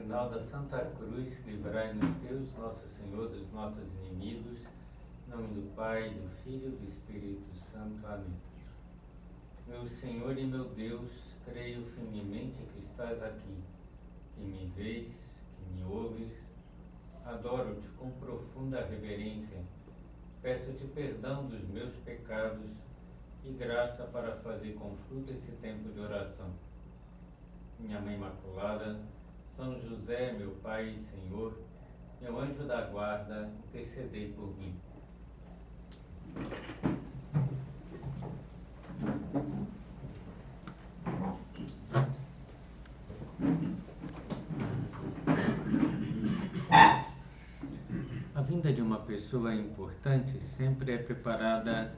sinal da Santa Cruz, livrai-nos Deus, nosso Senhor, dos nossos inimigos. Em nome do Pai, do Filho e do Espírito Santo. Amém. Meu Senhor e meu Deus, creio firmemente que estás aqui, que me vês, que me ouves. Adoro-te com profunda reverência. Peço-te perdão dos meus pecados e graça para fazer com fruto esse tempo de oração. Minha Mãe Imaculada, São José, meu Pai e Senhor, meu anjo da guarda, intercedei por mim. A vinda de uma pessoa importante sempre é preparada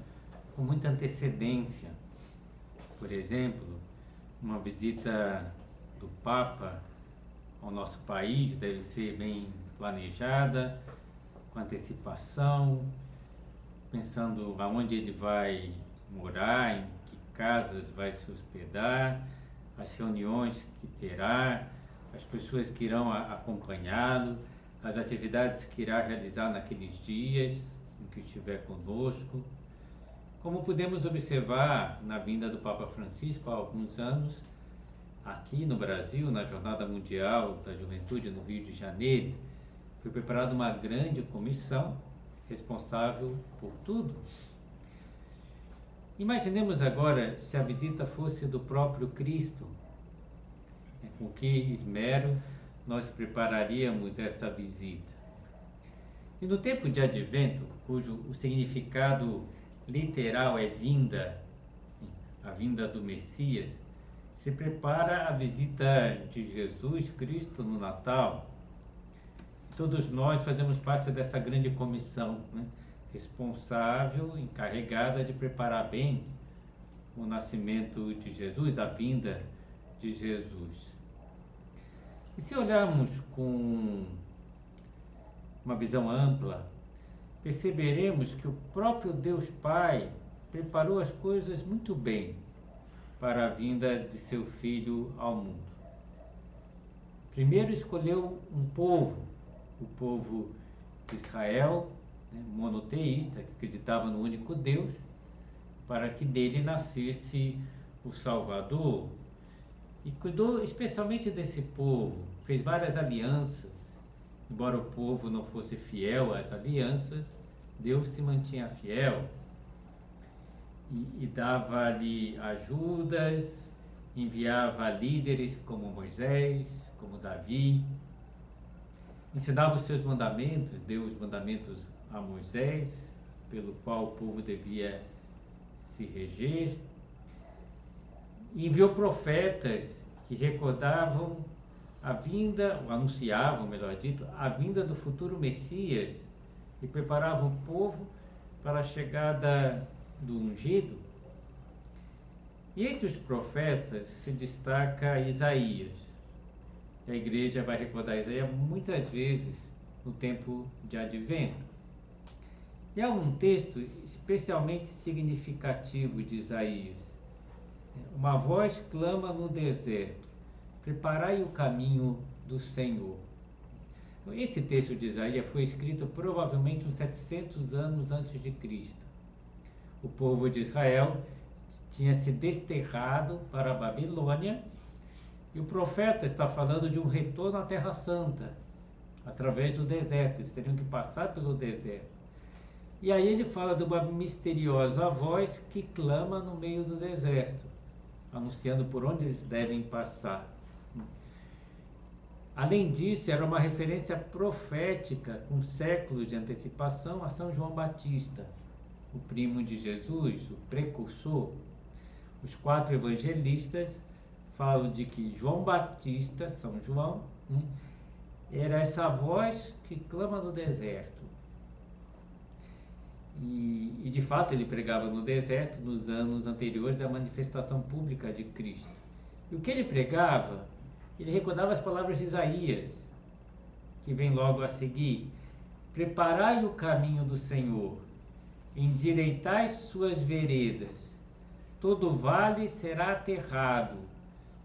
com muita antecedência. Por exemplo, uma visita do Papa ao nosso país deve ser bem planejada, com antecipação, pensando aonde ele vai morar, em que casas vai se hospedar, as reuniões que terá, as pessoas que irão acompanhá-lo, as atividades que irá realizar naqueles dias em que estiver conosco. Como podemos observar na vinda do Papa Francisco há alguns anos, aqui no Brasil, na Jornada Mundial da Juventude no Rio de Janeiro, foi preparada uma grande comissão responsável por tudo. Imaginemos agora se a visita fosse do próprio Cristo. Com que esmero nós prepararíamos essa visita. E no tempo de Advento, cujo o significado literal é vinda, a vinda do Messias, se prepara a visita de Jesus Cristo no Natal. Todos nós fazemos parte dessa grande comissão, responsável, encarregada de preparar bem o nascimento de Jesus, a vinda de Jesus. E se olharmos com uma visão ampla, perceberemos que o próprio Deus Pai preparou as coisas muito bem para a vinda de seu Filho ao mundo. Primeiro escolheu um povo, o povo de Israel, monoteísta, que acreditava no único Deus, para que dele nascesse o Salvador. E cuidou especialmente desse povo, fez várias alianças. Embora o povo não fosse fiel às alianças, Deus se mantinha fiel e dava-lhe ajudas, enviava líderes como Moisés, como Davi, ensinava os seus mandamentos, deu os mandamentos a Moisés, pelo qual o povo devia se reger. E enviou profetas que recordavam a vinda, ou anunciavam, melhor dito, a vinda do futuro Messias e preparavam o povo para a chegada do ungido. E entre os profetas se destaca Isaías. E a igreja vai recordar Isaías muitas vezes no tempo de Advento. E há um texto especialmente significativo de Isaías. Uma voz clama no deserto: preparai o caminho do Senhor. Esse texto de Isaías foi escrito provavelmente uns 700 anos antes de Cristo. O povo de Israel tinha se desterrado para a Babilônia e o profeta está falando de um retorno à Terra Santa, através do deserto. Eles teriam que passar pelo deserto. E aí ele fala de uma misteriosa voz que clama no meio do deserto, anunciando por onde eles devem passar. Além disso, era uma referência profética com séculos de antecipação a São João Batista, o primo de Jesus, o precursor. Os 4 evangelistas falam de que João Batista, São João, era essa voz que clama no deserto. E de fato ele pregava no deserto nos anos anteriores à manifestação pública de Cristo. E o que ele pregava, ele recordava as palavras de Isaías, que vem logo a seguir: preparai o caminho do Senhor, endireitai suas veredas, todo vale será aterrado,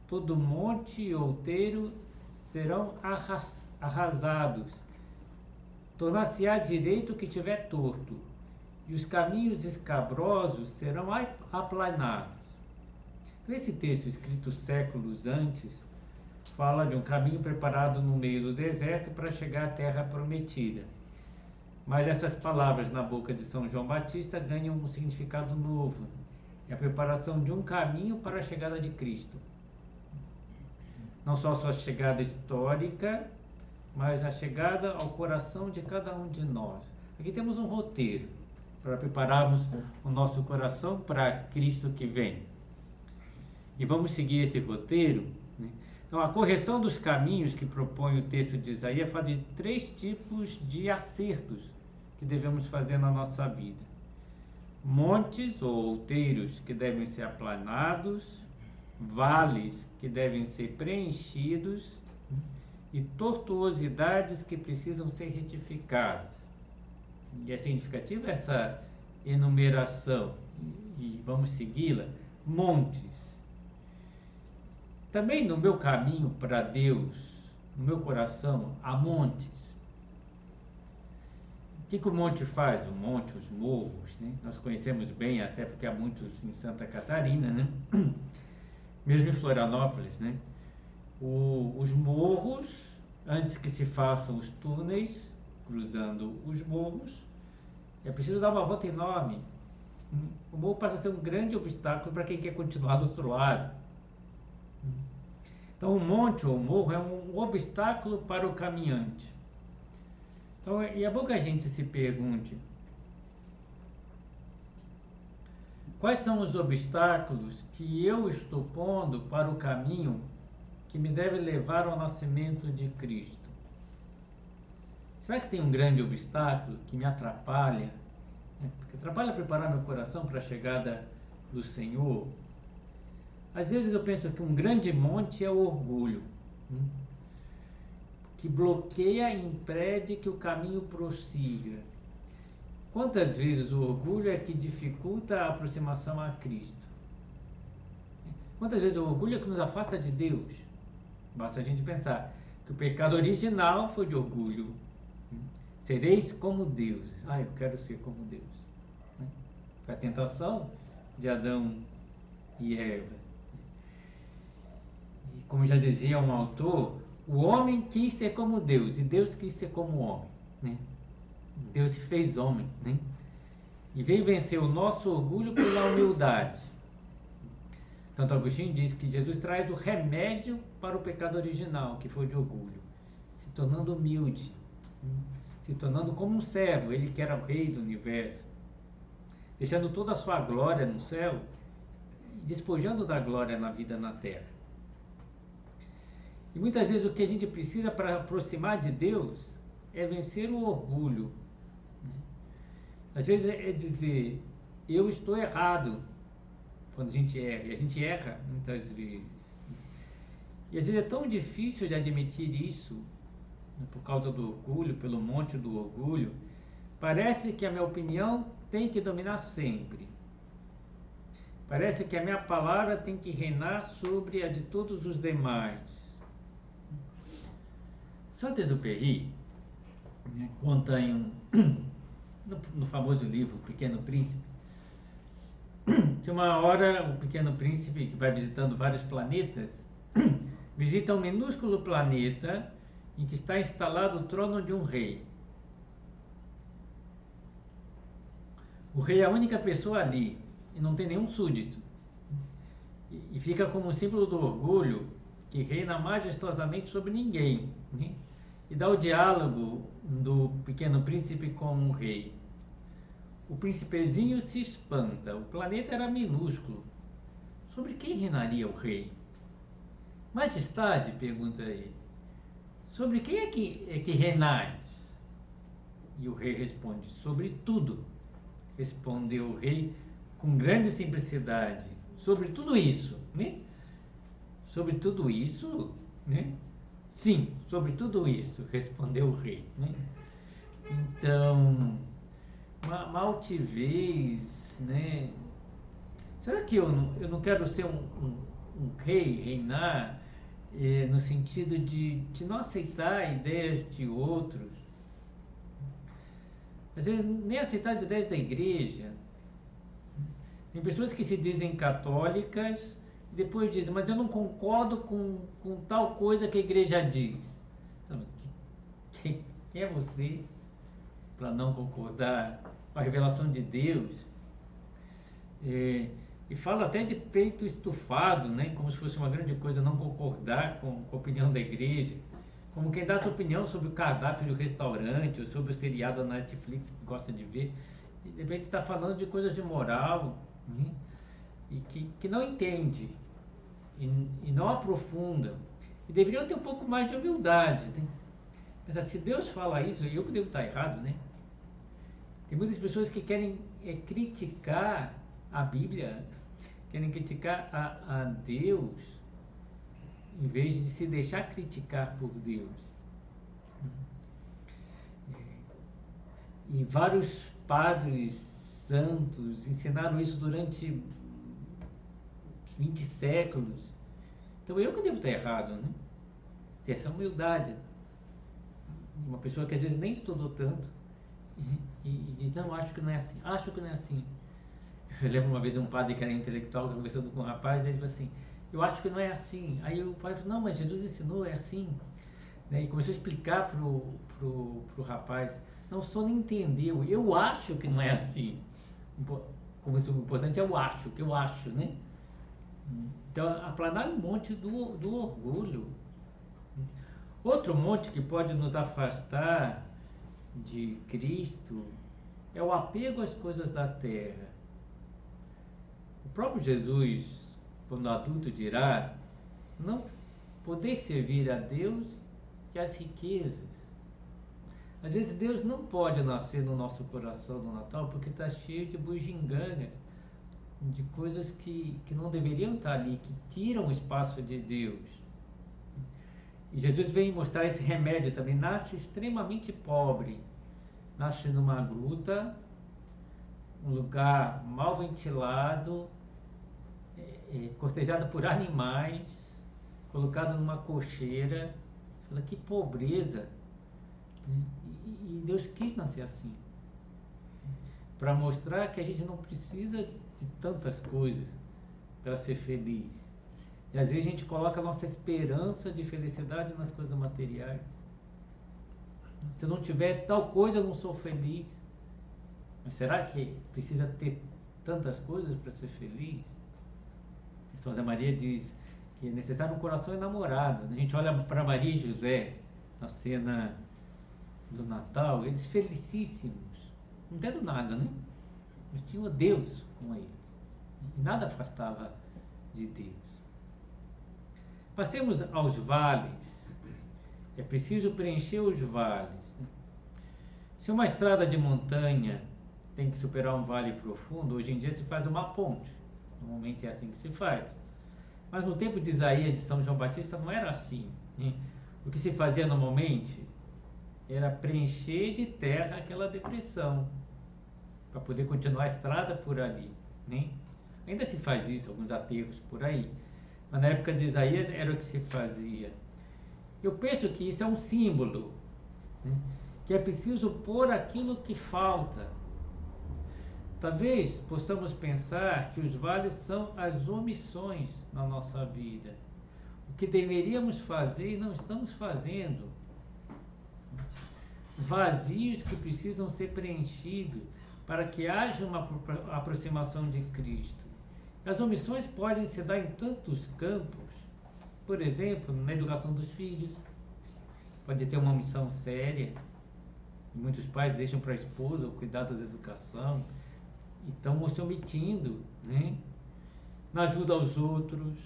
todo monte e outeiro serão arrasados. Tornar-se-á direito o que tiver torto, e os caminhos escabrosos serão aplanados. Então, esse texto, escrito séculos antes, fala de um caminho preparado no meio do deserto para chegar à terra prometida. Mas essas palavras na boca de São João Batista ganham um significado novo. É a preparação de um caminho para a chegada de Cristo. Não só a sua chegada histórica, mas a chegada ao coração de cada um de nós. Aqui temos um roteiro para prepararmos o nosso coração para Cristo que vem. E vamos seguir esse roteiro, né? Então, a correção dos caminhos que propõe o texto de Isaías fala de 3 tipos de acertos que devemos fazer na nossa vida. Montes ou outeiros que devem ser aplanados, vales que devem ser preenchidos e tortuosidades que precisam ser retificadas. E é significativa essa enumeração, e vamos segui-la. Montes. Também no meu caminho para Deus, no meu coração, há montes. O que o monte faz? O monte, os morros, né? Nós conhecemos bem, até porque há muitos em Santa Catarina, né? Mesmo em Florianópolis, né? Os morros, antes que se façam os túneis, cruzando os morros, é preciso dar uma volta enorme. O morro passa a ser um grande obstáculo para quem quer continuar do outro lado. Então, o monte ou o morro é um obstáculo para o caminhante. Então, é bom que a gente se pergunte: quais são os obstáculos que eu estou pondo para o caminho que me deve levar ao nascimento de Cristo? Será que tem um grande obstáculo que me atrapalha? Que atrapalha preparar meu coração para a chegada do Senhor? Às vezes eu penso que um grande monte é o orgulho, que bloqueia e impede que o caminho prossiga. Quantas vezes o orgulho é que dificulta a aproximação a Cristo? Quantas vezes o orgulho é que nos afasta de Deus? Basta a gente pensar que o pecado original foi de orgulho. Sereis como deuses. Eu quero ser como Deus. Foi a tentação de Adão e Eva. E como já dizia um autor, o homem quis ser como Deus e Deus quis ser como homem, né? Deus se fez homem, né? E veio vencer o nosso orgulho pela humildade. Santo Agostinho diz que Jesus traz o remédio para o pecado original, que foi de orgulho, se tornando humilde, se tornando como um servo, ele que era o rei do universo, deixando toda a sua glória no céu, despojando da glória na vida na terra. E muitas vezes o que a gente precisa para aproximar de Deus é vencer o orgulho. Às vezes é dizer: eu estou errado, quando a gente erra, e a gente erra muitas vezes. E às vezes é tão difícil de admitir isso, por causa do orgulho, pelo monte do orgulho. Parece que a minha opinião tem que dominar sempre. Parece que a minha palavra tem que reinar sobre a de todos os demais. Saint-Exupéry conta no famoso livro O Pequeno Príncipe, que uma hora o Pequeno Príncipe, que vai visitando vários planetas, visita um minúsculo planeta em que está instalado o trono de um rei. O rei é a única pessoa ali e não tem nenhum súdito. E fica como um símbolo do orgulho que reina majestosamente sobre ninguém, né? E dá o diálogo do Pequeno Príncipe com o rei. O príncipezinho se espanta. O planeta era minúsculo. Sobre quem reinaria o rei? Majestade, pergunta ele, sobre quem é que reinais? E o rei responde: sobre tudo. Respondeu o rei com grande simplicidade: sobre tudo isso, né? Sobre tudo isso, né? Sim, sobre tudo isso, respondeu o rei, né? Então, uma altivez, né? Será que eu não quero ser um rei, reinar no sentido de não aceitar ideias de outros, às vezes nem aceitar as ideias da igreja. Tem pessoas que se dizem católicas e depois dizem, mas eu não concordo com tal coisa que a igreja diz. Então, quem é você para não concordar com a revelação de Deus? E fala até de peito estufado, né? Como se fosse uma grande coisa não concordar com a opinião da igreja. Como quem dá sua opinião sobre o cardápio do restaurante ou sobre o seriado da Netflix que gosta de ver. E de repente está falando de coisas de moral, né? E que não entende e não aprofunda. E deveriam ter um pouco mais de humildade, né? Mas se Deus fala isso, eu que devo estar errado, né? Tem muitas pessoas que querem criticar a Bíblia, querem criticar a Deus, em vez de se deixar criticar por Deus. E vários padres santos ensinaram isso durante 20 séculos. Então eu que devo estar errado, né? Ter essa humildade. Uma pessoa que às vezes nem estudou tanto e diz, não, acho que não é assim, acho que não é assim. Eu lembro uma vez um padre que era intelectual conversando com um rapaz, e ele falou assim, eu acho que não é assim. Aí o padre falou, não, mas Jesus ensinou, é assim. Né? E começou a explicar pro rapaz, não, o senhor não entendeu, eu acho que não é assim. Como isso, o importante é o acho, que eu acho, né? Então, aplanar um monte do orgulho. Outro monte que pode nos afastar de Cristo é o apego às coisas da terra. O próprio Jesus, quando adulto, dirá, não poder servir a Deus e as riquezas. Às vezes Deus não pode nascer no nosso coração no Natal porque está cheio de bugigangas, de coisas que não deveriam estar ali, que tiram o espaço de Deus. E Jesus vem mostrar esse remédio também. Nasce extremamente pobre, nasce numa gruta, um lugar mal ventilado, cortejado por animais, colocado numa cocheira. Fala, que pobreza! E Deus quis nascer assim, para mostrar que a gente não precisa de tantas coisas para ser feliz. E às vezes a gente coloca a nossa esperança de felicidade nas coisas materiais. Se não tiver tal coisa, eu não sou feliz. Mas será que precisa ter tantas coisas para ser feliz? São José Maria diz que é necessário um coração enamorado. A gente olha para Maria e José na cena do Natal, eles felicíssimos, não tendo nada, né? Mas tinham Deus com eles. E nada afastava de Deus. Passemos aos vales. É preciso preencher os vales. Se uma estrada de montanha tem que superar um vale profundo, hoje em dia se faz uma ponte. Normalmente é assim que se faz. Mas no tempo de Isaías, de São João Batista, não era assim, né? O que se fazia normalmente era preencher de terra aquela depressão, para poder continuar a estrada por ali, né? Ainda se faz isso, alguns aterros por aí. Mas na época de Isaías era o que se fazia. Eu penso que isso é um símbolo, né? Que é preciso pôr aquilo que falta. Talvez possamos pensar que os vales são as omissões na nossa vida. O que deveríamos fazer e não estamos fazendo. Vazios que precisam ser preenchidos para que haja uma aproximação de Cristo. As omissões podem se dar em tantos campos. Por exemplo, na educação dos filhos. Pode ter uma omissão séria. Muitos pais deixam para a esposa o cuidado da educação. E estão se omitindo, né? Na ajuda aos outros.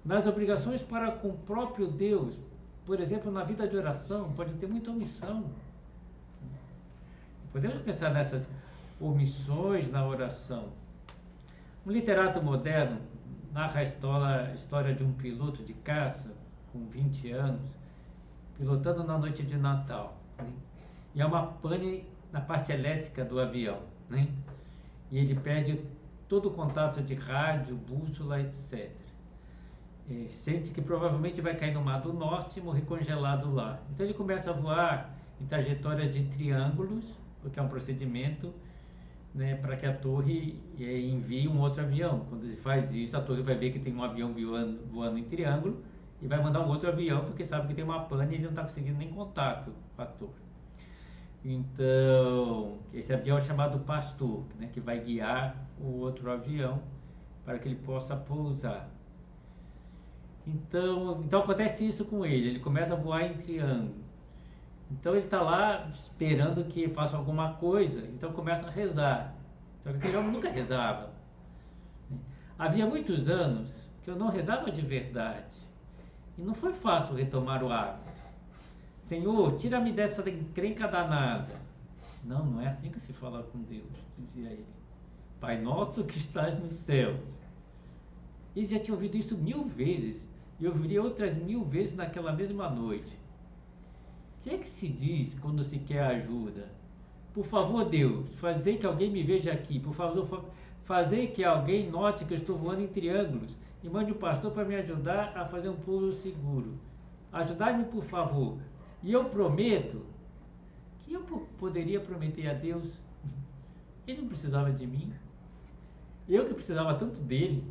Nas obrigações para com o próprio Deus. Por exemplo, na vida de oração, pode ter muita omissão. Podemos pensar nessas omissões na oração. Um literato moderno narra a história de um piloto de caça com 20 anos, pilotando na noite de Natal, né? E há uma pane na parte elétrica do avião, né? E ele perde todo o contato de rádio, bússola, etc. sente que provavelmente vai cair no Mar do Norte e morrer congelado lá. Então ele começa a voar em trajetória de triângulos, porque é um procedimento, né, para que a torre envie um outro avião. Quando se faz isso, a torre vai ver que tem um avião voando em triângulo e vai mandar um outro avião, porque sabe que tem uma pane e ele não está conseguindo nem contato com a torre. Então, esse avião é chamado Pastor, né, que vai guiar o outro avião para que ele possa pousar. Então acontece isso com ele começa a voar em triângulo. Então ele está lá esperando que faça alguma coisa, então começa a rezar. Só que aquele homem nunca rezava. Havia muitos anos que eu não rezava de verdade. E não foi fácil retomar o hábito. Senhor, tira-me dessa encrenca danada. Não, não é assim que se fala com Deus, dizia ele. Pai nosso que estás nos céus. Ele já tinha ouvido isso 1000 vezes. E eu ouviria outras 1000 vezes naquela mesma noite. O que é que se diz quando se quer ajuda? Por favor, Deus, fazei que alguém me veja aqui. Por favor, fazei que alguém note que eu estou voando em triângulos. E mande um pastor para me ajudar a fazer um pouso seguro. Ajudai-me, por favor. E eu prometo que eu poderia prometer a Deus. Ele não precisava de mim. Eu que precisava tanto dele.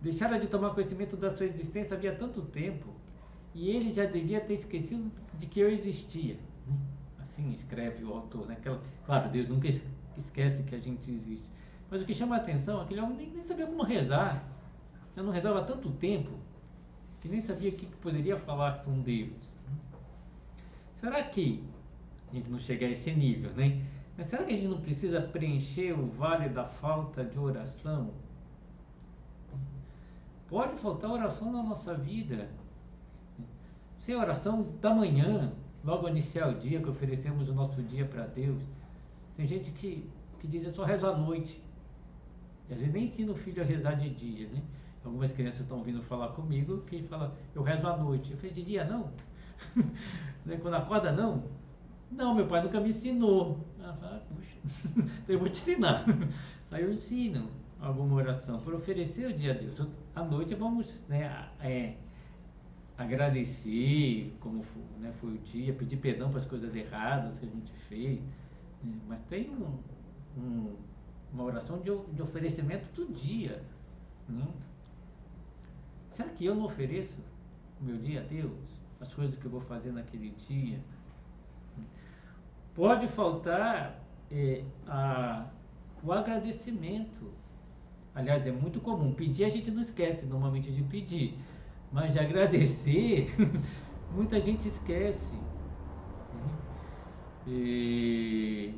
Deixara de tomar conhecimento da sua existência havia tanto tempo. E ele já devia ter esquecido de que eu existia. Assim escreve o autor, né? Claro, Deus nunca esquece que a gente existe. Mas o que chama a atenção, aquele homem nem sabia como rezar. Eu não rezava há tanto tempo que nem sabia o que poderia falar com Deus. Será que a gente não chega a esse nível, né? Mas será que a gente não precisa preencher o vale da falta de oração? Pode faltar oração na nossa vida. Sem oração da manhã, logo ao iniciar o dia, que oferecemos o nosso dia para Deus. Tem gente que diz, eu só rezo à noite. E a gente nem ensina o filho a rezar de dia, né? Algumas crianças estão vindo falar comigo que fala, eu rezo à noite. Eu falei, de dia não? Quando acorda não? Não, meu pai nunca me ensinou. Puxa, então eu vou te ensinar. Aí eu ensino alguma oração para oferecer o dia a Deus. À noite vamos, né, agradecer como foi, né, foi o dia, pedir perdão para as coisas erradas que a gente fez. Mas tem uma oração de oferecimento do dia. Né? Será que eu não ofereço o meu dia a Deus? As coisas que eu vou fazer naquele dia? Pode faltar o agradecimento. Aliás, é muito comum. Pedir a gente não esquece normalmente de pedir. Mas de agradecer, muita gente esquece. E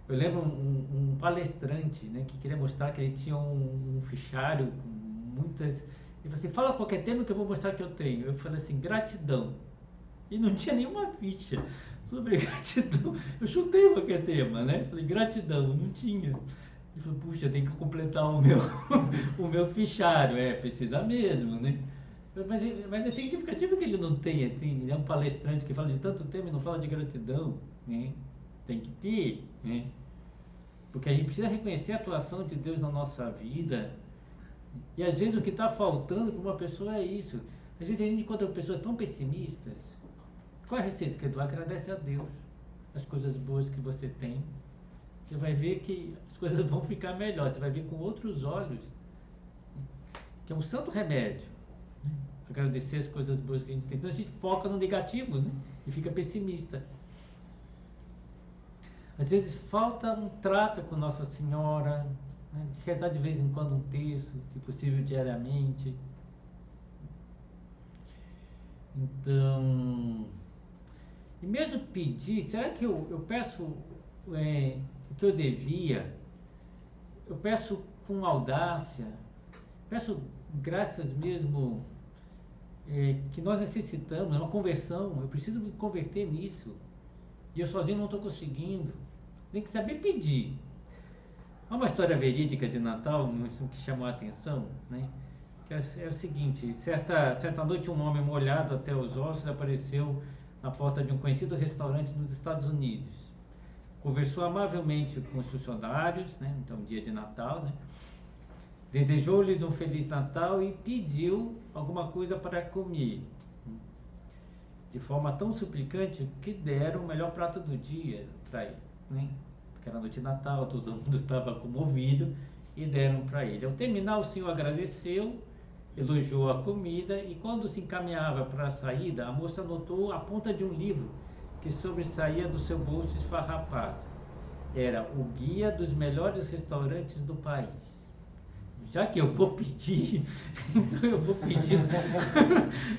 eu lembro um palestrante, né, que queria mostrar que ele tinha um fichário com muitas... Ele falou assim, fala qualquer tema que eu vou mostrar que eu tenho. Eu falei assim, gratidão. E não tinha nenhuma ficha sobre gratidão. Eu chutei qualquer tema, né? Falei, gratidão, não tinha. Ele falou, puxa, tem que completar o meu fichário. Precisa mesmo, né? Mas é significativo que ele não tenha. Ele é um palestrante que fala de tanto tema e não fala de gratidão, né? Tem que ter, né? Porque a gente precisa reconhecer a atuação de Deus na nossa vida. E às vezes o que está faltando para uma pessoa é isso. Às vezes a gente encontra pessoas tão pessimistas. Qual é a receita? Que tu agradece a Deus as coisas boas que você tem. Você vai ver que as coisas vão ficar melhor. Você vai ver com outros olhos. Que é um santo remédio. Agradecer as coisas boas que a gente tem. Então a gente foca no negativo, né? E fica pessimista. Às vezes falta um trato com Nossa Senhora, né? De rezar de vez em quando um terço, se possível diariamente. Então, e mesmo pedir, será que eu peço o que eu devia? Eu peço com audácia, peço graças mesmo que nós necessitamos, é uma conversão, eu preciso me converter nisso. E eu sozinho não estou conseguindo. Tem que saber pedir. Há uma história verídica de Natal que chamou a atenção, né? Que é o seguinte, certa noite um homem molhado até os ossos apareceu na porta de um conhecido restaurante nos Estados Unidos. Conversou amavelmente com os funcionários, né? Então dia de Natal, né? Desejou-lhes um Feliz Natal e pediu alguma coisa para comer. De forma tão suplicante que deram o melhor prato do dia para ele, né? Porque era noite de Natal, todo mundo estava comovido e deram para ele. Ao terminar, o Senhor agradeceu, elogiou a comida e quando se encaminhava para a saída, a moça notou a ponta de um livro que sobressaía do seu bolso esfarrapado. Era o guia dos melhores restaurantes do país. Já que eu vou pedir, então eu vou pedir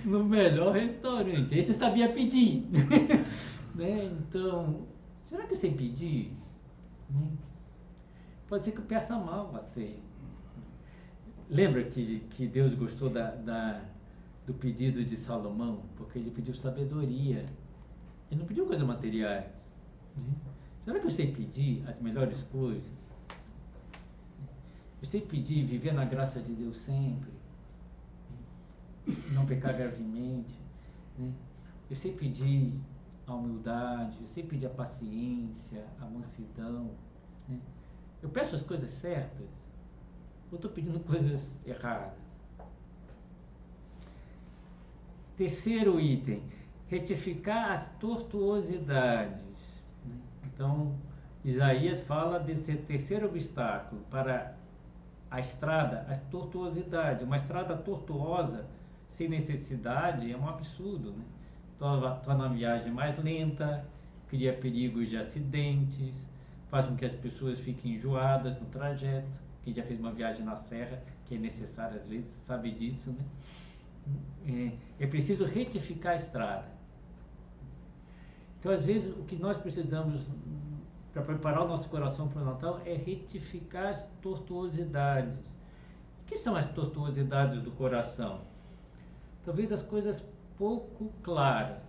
no melhor restaurante. Aí você sabia pedir. Né? Então, será que eu sei pedir? Né? Pode ser que eu peça mal até. Lembra que Deus gostou do pedido de Salomão? Porque ele pediu sabedoria. Ele não pediu coisas materiais. Né? Será que eu sei pedir as melhores coisas? Eu sei pedir, viver na graça de Deus sempre, não pecar gravemente, né? Eu sei pedir a humildade, eu sei pedir a paciência, a mansidão, né? Eu peço as coisas certas, ou estou pedindo coisas erradas? Terceiro item, retificar as tortuosidades. Né? Então, Isaías fala desse terceiro obstáculo para a estrada, as tortuosidades. Uma estrada tortuosa, sem necessidade, é um absurdo, né? Torna a viagem mais lenta, cria perigos de acidentes, faz com que as pessoas fiquem enjoadas no trajeto. Quem já fez uma viagem na serra, que é necessário às vezes, sabe disso, né? É preciso retificar a estrada. Então, às vezes, o que nós precisamos para preparar o nosso coração para o Natal é retificar as tortuosidades. O que são as tortuosidades do coração? Talvez as coisas pouco claras.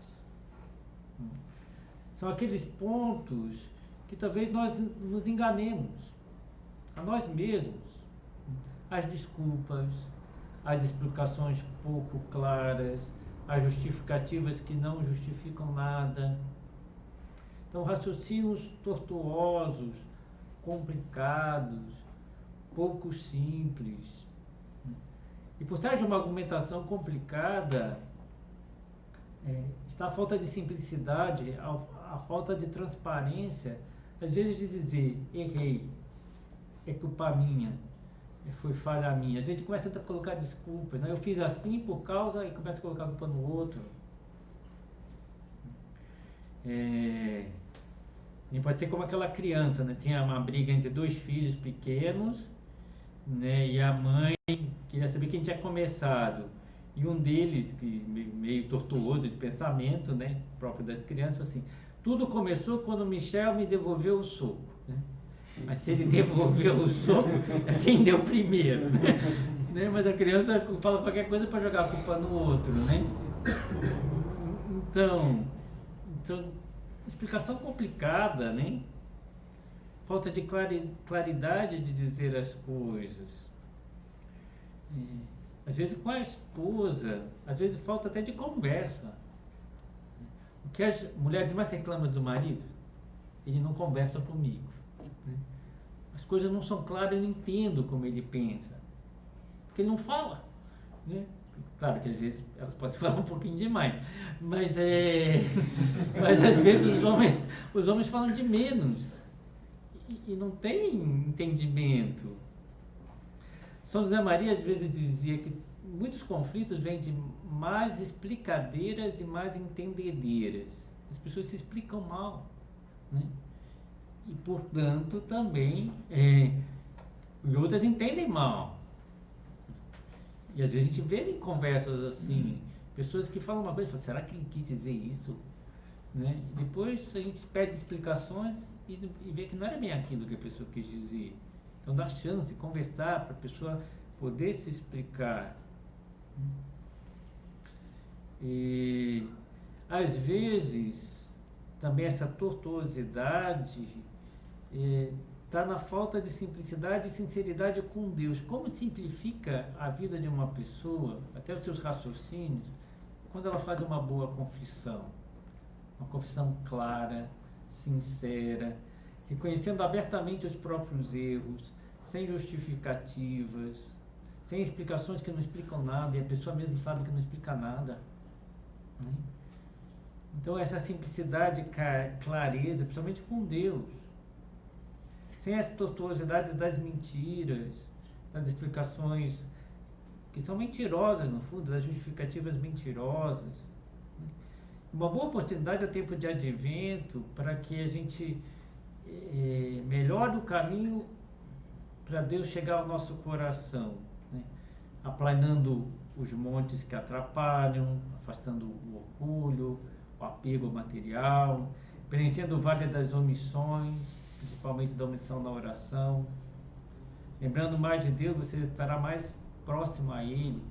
São aqueles pontos que talvez nós nos enganemos a nós mesmos. As desculpas, as explicações pouco claras, as justificativas que não justificam nada. Então, raciocínios tortuosos, complicados, pouco simples. E por trás de uma argumentação complicada, está a falta de simplicidade, a falta de transparência, às vezes de dizer, errei, é culpa minha, foi falha minha. Às vezes começa a colocar desculpas, né? Eu fiz assim por causa, e começa a colocar a culpa no outro. E pode ser como aquela criança, né? Tinha uma briga entre dois filhos pequenos, né? E a mãe queria saber quem tinha começado. E um deles, que meio tortuoso de pensamento, né? Próprio das crianças, assim: tudo começou quando o Michel me devolveu o soco. Né? Mas se ele devolveu o soco, é quem deu primeiro. Né? Mas a criança fala qualquer coisa para jogar a culpa no outro. Né? Então explicação complicada, né? Falta de claridade de dizer as coisas. Às vezes com a esposa, às vezes falta até de conversa. O que as mulheres mais reclamam do marido? Ele não conversa comigo. Né? As coisas não são claras, eu não entendo como ele pensa. Porque ele não fala. Né? Claro que às vezes elas podem falar um pouquinho demais, mas às vezes os homens falam de menos e não tem entendimento. São José Maria às vezes dizia que muitos conflitos vêm de más explicadeiras e más entendedeiras. As pessoas se explicam mal, né? E portanto também os outros entendem mal. E às vezes a gente vê em conversas assim, pessoas que falam uma coisa e falam, será que ele quis dizer isso? Né? E depois a gente pede explicações e vê que não era bem aquilo que a pessoa quis dizer. Então dá chance, conversar para a pessoa poder se explicar. E às vezes também essa tortuosidade está na falta de simplicidade e sinceridade com Deus. Como simplifica a vida de uma pessoa, até os seus raciocínios, quando ela faz uma boa confissão. Uma confissão clara, sincera, reconhecendo abertamente os próprios erros, sem justificativas, sem explicações que não explicam nada, e a pessoa mesmo sabe que não explica nada, né? Então essa simplicidade, clareza, principalmente com Deus, sem as tortuosidades das mentiras, das explicações que são mentirosas no fundo, das justificativas mentirosas. Uma boa oportunidade é o tempo de advento para que a gente melhore o caminho para Deus chegar ao nosso coração, né? Aplanando os montes que atrapalham, afastando o orgulho, o apego material, preenchendo o vale das omissões, principalmente da omissão na oração. Lembrando mais de Deus, você estará mais próximo a Ele,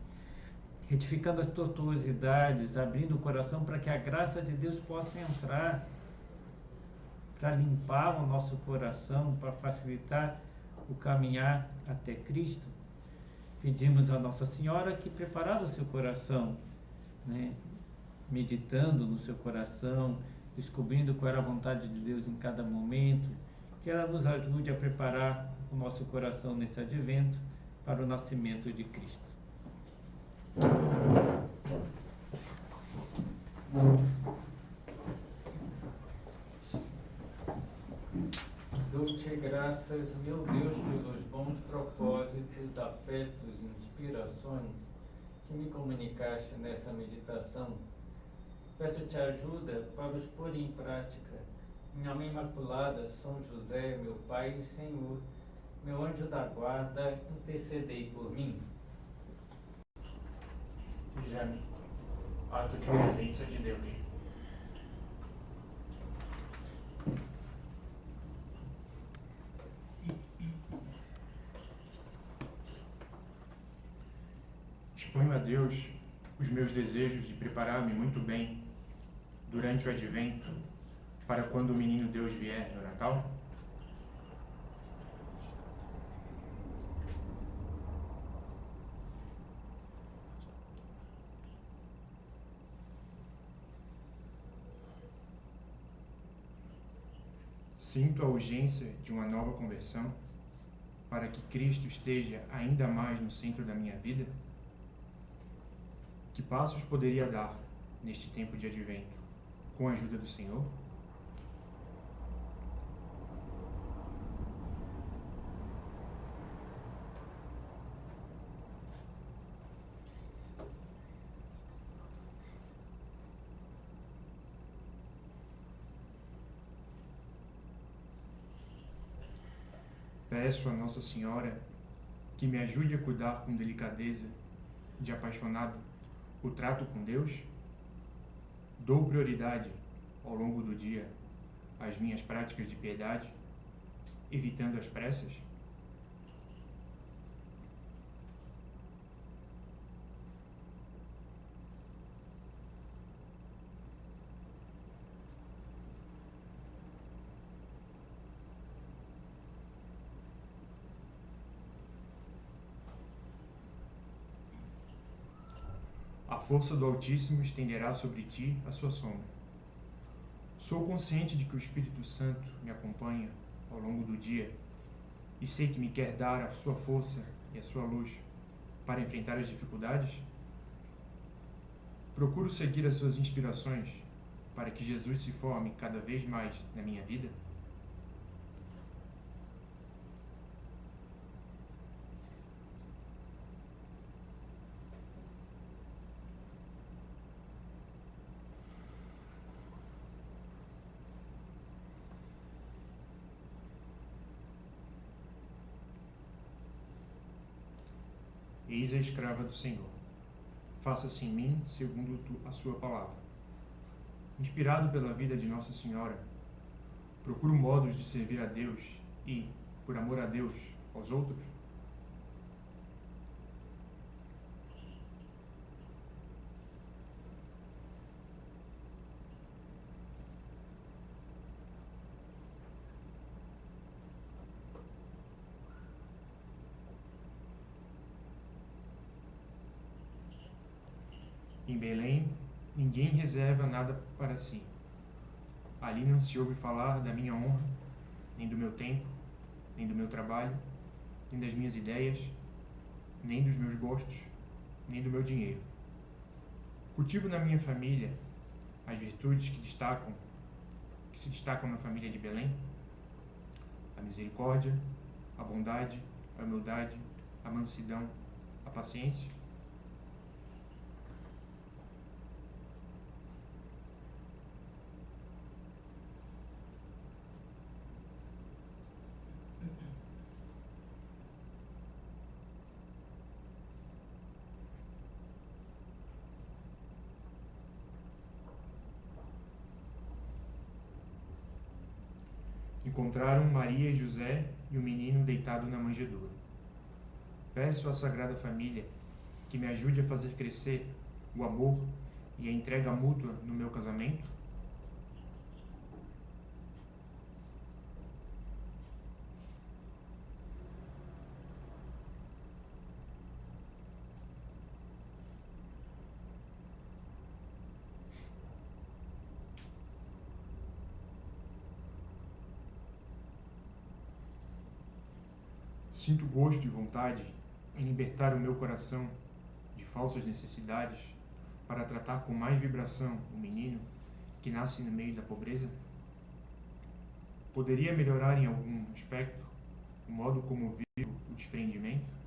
retificando as tortuosidades, abrindo o coração para que a graça de Deus possa entrar, para limpar o nosso coração, para facilitar o caminhar até Cristo. Pedimos a Nossa Senhora que preparava o seu coração, né? Meditando no seu coração, descobrindo qual era a vontade de Deus em cada momento, que ela nos ajude a preparar o nosso coração nesse advento para o nascimento de Cristo. Dou-te graças, meu Deus, pelos bons propósitos, afetos e inspirações que me comunicaste nessa meditação. Peço-te ajuda para os pôr em prática. Minha Mãe Imaculada, São José, meu Pai e Senhor, meu anjo da guarda, intercedei por mim. Exame. Ato de presença de Deus. Exponho a Deus os meus desejos de preparar-me muito bem durante o advento para quando o menino Deus vier no Natal. Sinto a urgência de uma nova conversão para que Cristo esteja ainda mais no centro da minha vida. Que passos poderia dar neste tempo de advento com a ajuda do Senhor? Peço a Nossa Senhora que me ajude a cuidar com delicadeza, de apaixonado, o trato com Deus. Dou prioridade ao longo do dia às minhas práticas de piedade, evitando as pressas. A força do Altíssimo estenderá sobre ti a sua sombra. Sou consciente de que o Espírito Santo me acompanha ao longo do dia e sei que me quer dar a sua força e a sua luz para enfrentar as dificuldades. Procuro seguir as suas inspirações para que Jesus se forme cada vez mais na minha vida. Eis a escrava do Senhor. Faça-se em mim segundo a sua palavra. Inspirado pela vida de Nossa Senhora, procuro modos de servir a Deus e, por amor a Deus, aos outros. Em Belém, ninguém reserva nada para si. Ali não se ouve falar da minha honra, nem do meu tempo, nem do meu trabalho, nem das minhas ideias, nem dos meus gostos, nem do meu dinheiro. Cultivo na minha família as virtudes que se destacam na família de Belém: a misericórdia, a bondade, a humildade, a mansidão, a paciência. Encontraram Maria e José e o menino deitado na manjedoura. Peço à Sagrada Família que me ajude a fazer crescer o amor e a entrega mútua no meu casamento. Sinto gosto e vontade em libertar o meu coração de falsas necessidades para tratar com mais vibração o menino que nasce no meio da pobreza. Poderia melhorar em algum aspecto o modo como vivo o desprendimento?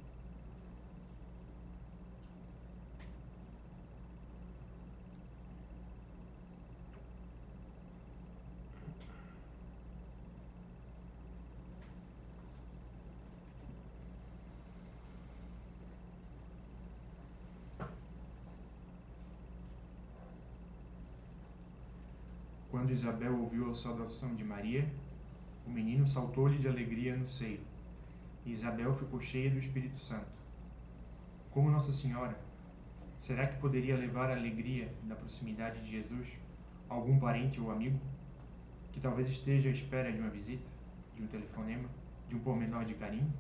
Quando Isabel ouviu a saudação de Maria, o menino saltou-lhe de alegria no seio, e Isabel ficou cheia do Espírito Santo. Como Nossa Senhora, será que poderia levar a alegria da proximidade de Jesus a algum parente ou amigo que talvez esteja à espera de uma visita, de um telefonema, de um pormenor de carinho?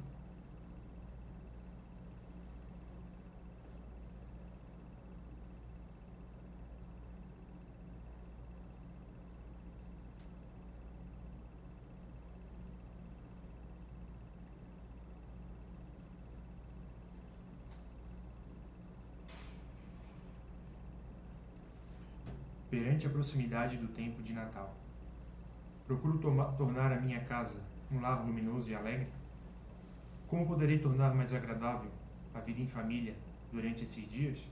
Perante a proximidade do tempo de Natal, procuro tornar a minha casa um lar luminoso e alegre? Como poderei tornar mais agradável a vida em família durante esses dias?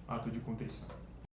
Ato de contrição.